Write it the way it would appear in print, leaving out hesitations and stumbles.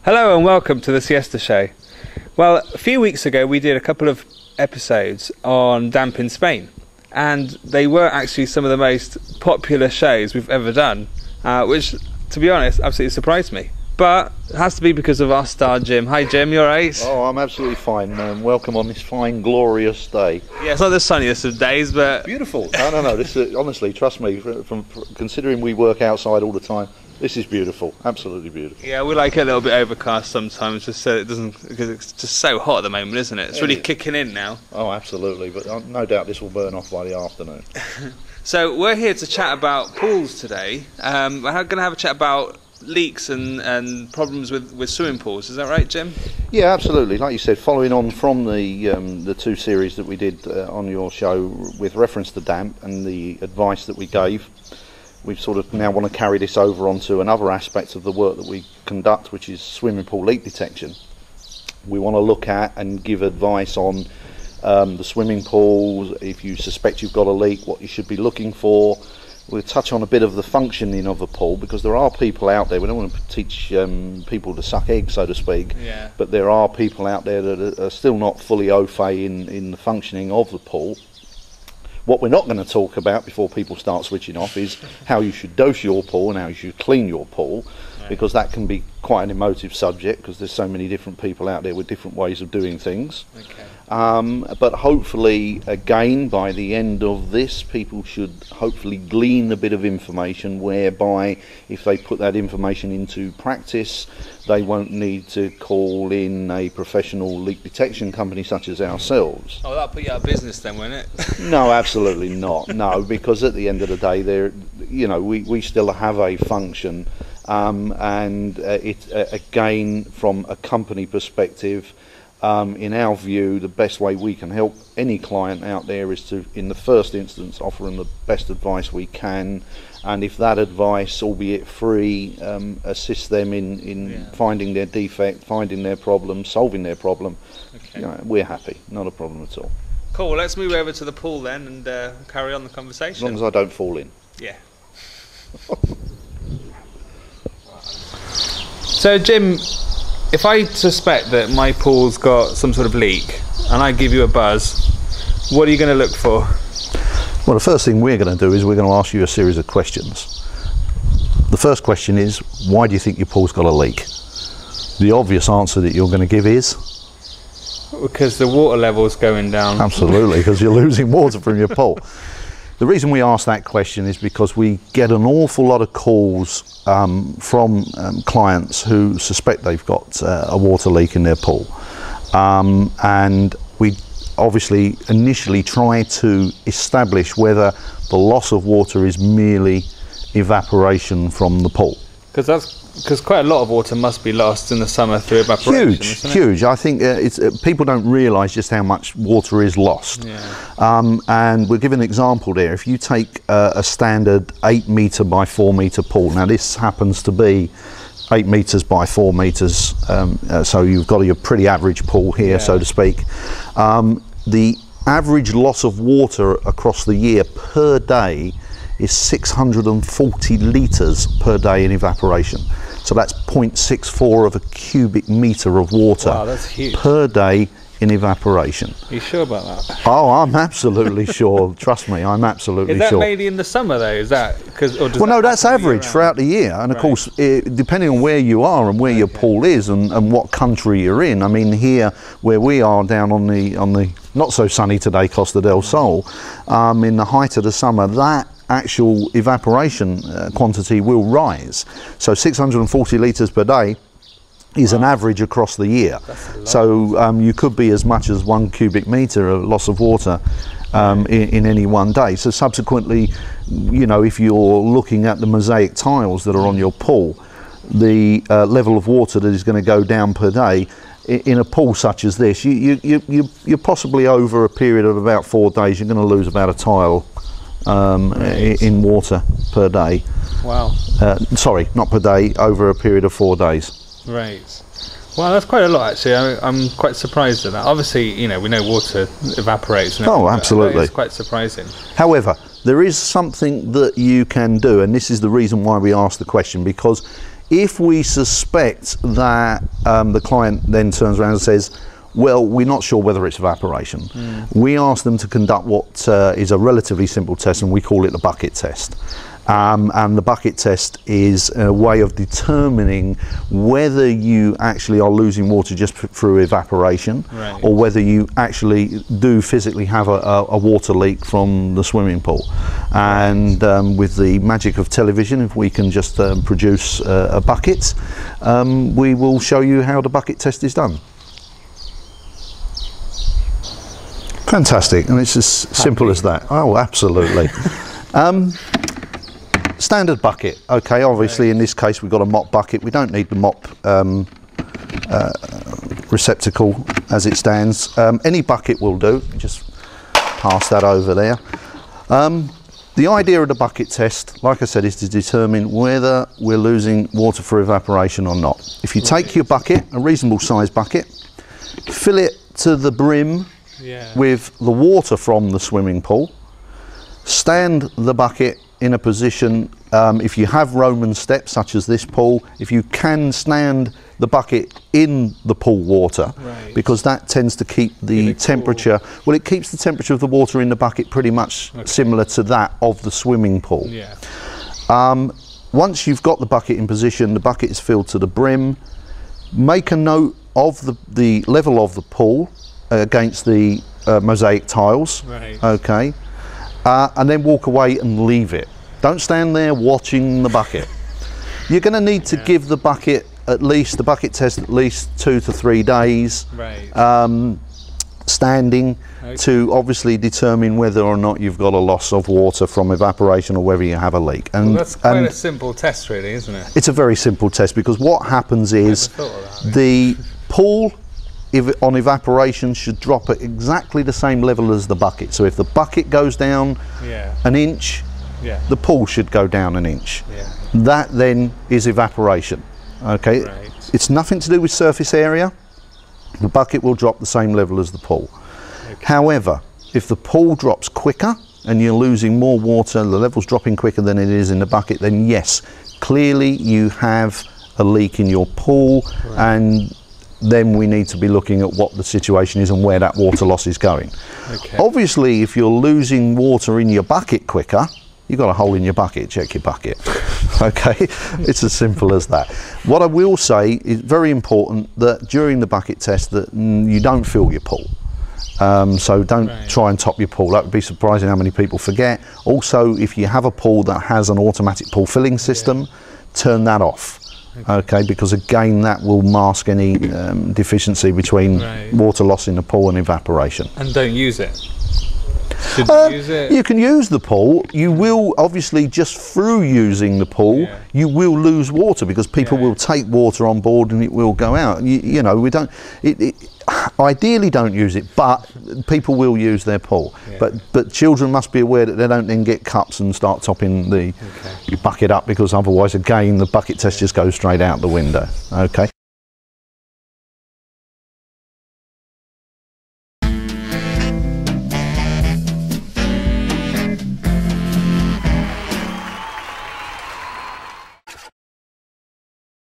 Hello and welcome to the Siesta Show. Well, a few weeks ago we did a couple of episodes on damp in Spain, and they were actually some of the most popular shows we've ever done, which, to be honest, absolutely surprised me. But it has to be because of our star Jim. Hi Jim, you alright? Oh, I'm absolutely fine. Welcome on this fine, glorious day. Yeah, it's not the sunniest of days, but... Beautiful. No. This is, honestly, trust me, from considering we work outside all the time, this is beautiful. Absolutely beautiful. Yeah, we like it a little bit overcast sometimes, just so it doesn't, because it's just so hot at the moment, isn't it? It's really kicking in now. Oh, absolutely. But no doubt this will burn off by the afternoon. So we're here to chat about pools today. We're going to have a chat about leaks and problems with swimming pools. Is that right, Jim? Yeah, absolutely. Like you said, following on from the two series that we did on your show with reference to damp and the advice that we gave, we sort of now want to carry this over onto another aspect of the work that we conduct, which is swimming pool leak detection. We want to look at and give advice on the swimming pools. If you suspect you've got a leak, what you should be looking for. We'll touch on a bit of the functioning of a pool, because there are people out there, we don't want to teach people to suck eggs, so to speak, but there are people out there that are still not fully au fait in the functioning of the pool. What we're not going to talk about before people start switching off is how you should dose your pool and how you should clean your pool, because that can be quite an emotive subject, because there's so many different people out there with different ways of doing things. But hopefully, again, by the end of this, people should hopefully glean a bit of information whereby if they put that information into practice, they won't need to call in a professional leak detection company such as ourselves. Oh, that'll put you out of business then, won't it? No, absolutely not. No, because at the end of the day, we still have a function, and again, from a company perspective, in our view, the best way we can help any client out there is to, in the first instance, offer them the best advice we can, and if that advice, albeit free, assists them in finding their defect, finding their problem, solving their problem, we're happy. Not a problem at all. Cool, well, let's move over to the pool then and carry on the conversation. As long as I don't fall in. Yeah. So, Jim, if I suspect that my pool's got some sort of leak and I give you a buzz, what are you going to look for? Well, the first thing we're going to do is we're going to ask you a series of questions. The first question is, why do you think your pool's got a leak? The obvious answer that you're going to give is? Because the water level's going down. Absolutely, because you're losing water from your pool. The reason we ask that question is because we get an awful lot of calls from clients who suspect they've got a water leak in their pool, and we obviously initially try to establish whether the loss of water is merely evaporation from the pool. Because quite a lot of water must be lost in the summer through evaporation. Huge. I think people don't realise just how much water is lost. And we'll give an example there. If you take a standard 8 metre by 4 metre pool, now this happens to be 8 metres by 4 metres, so you've got your pretty average pool here, so to speak. The average loss of water across the year per day is 640 litres per day in evaporation. So that's 0.64 of a cubic metre of water per day in evaporation. Are you sure about that? Oh, I'm absolutely sure. Trust me, I'm absolutely sure. Is that mainly in the summer though? Is that because? Well, no, that's average throughout the year, and of course, depending on where you are and where your pool is and what country you're in. I mean, here where we are down on the not so sunny today Costa del Sol, in the height of the summer, that actual evaporation quantity will rise. So 640 litres per day is an average across the year. So you could be as much as 1 cubic metre of loss of water in any one day. So subsequently, if you're looking at the mosaic tiles that are on your pool, the level of water that is going to go down per day in a pool such as this, you're possibly over a period of about 4 days, you're going to lose about a tile in water per day. Wow. Sorry, not per day, over a period of 4 days. Right. Well, that's quite a lot actually. I'm quite surprised at that. Obviously, we know water evaporates. And absolutely. It's quite surprising. However, there is something that you can do, and this is the reason why we asked the question, because If we suspect that the client then turns around and says, well, we're not sure whether it's evaporation, we ask them to conduct what is a relatively simple test, and we call it the bucket test. And the bucket test is a way of determining whether you actually are losing water just through evaporation, right, or whether you actually do physically have a water leak from the swimming pool. And with the magic of television, if we can just produce a bucket, we will show you how the bucket test is done. Fantastic, and it's as simple as that. Oh, absolutely. Standard bucket. Okay, obviously in this case we've got a mop bucket. We don't need the mop receptacle as it stands. Any bucket will do. Just pass that over there. The idea of the bucket test, like I said, is to determine whether we're losing water for evaporation or not. If you take your bucket, a reasonable size bucket, fill it to the brim with the water from the swimming pool, stand the bucket in a position, if you have Roman steps such as this pool, if you can stand the bucket in the pool water, because that tends to keep the temperature, well, it keeps the temperature of the water in the bucket pretty much similar to that of the swimming pool. Once you've got the bucket in position, the bucket is filled to the brim, make a note of the level of the pool against the mosaic tiles, okay, and then walk away and leave it. Don't stand there watching the bucket. You're going to need to give the bucket the bucket test at least 2 to 3 days standing to obviously determine whether or not you've got a loss of water from evaporation or whether you have a leak. And well, that's quite a simple test really, isn't it? It's a very simple test, because what happens is the pool on evaporation should drop at exactly the same level as the bucket. So if the bucket goes down an inch, the pool should go down an inch. That then is evaporation. Okay, it's nothing to do with surface area. The bucket will drop the same level as the pool. However, if the pool drops quicker and you're losing more water, the level's dropping quicker than it is in the bucket, then yes, clearly you have a leak in your pool, and then we need to be looking at what the situation is and where that water loss is going. Obviously, if you're losing water in your bucket quicker, you've got a hole in your bucket, check your bucket. Okay, it's as simple as that. What I will say is very important that during the bucket test that you don't fill your pool. So don't try and top your pool. That would be surprising how many people forget. Also, if you have a pool that has an automatic pool filling system, turn that off. Okay, because again that will mask any deficiency between water loss in the pool and evaporation. And don't use it. Should you use it? You can use the pool. You will obviously, just through using the pool, you will lose water, because people will take water on board and it will go out. You know, we don't. Ideally, don't use it, but people will use their pool. But children must be aware that they don't then get cups and start topping the bucket up, because otherwise, again, the bucket test just goes straight out the window. Okay.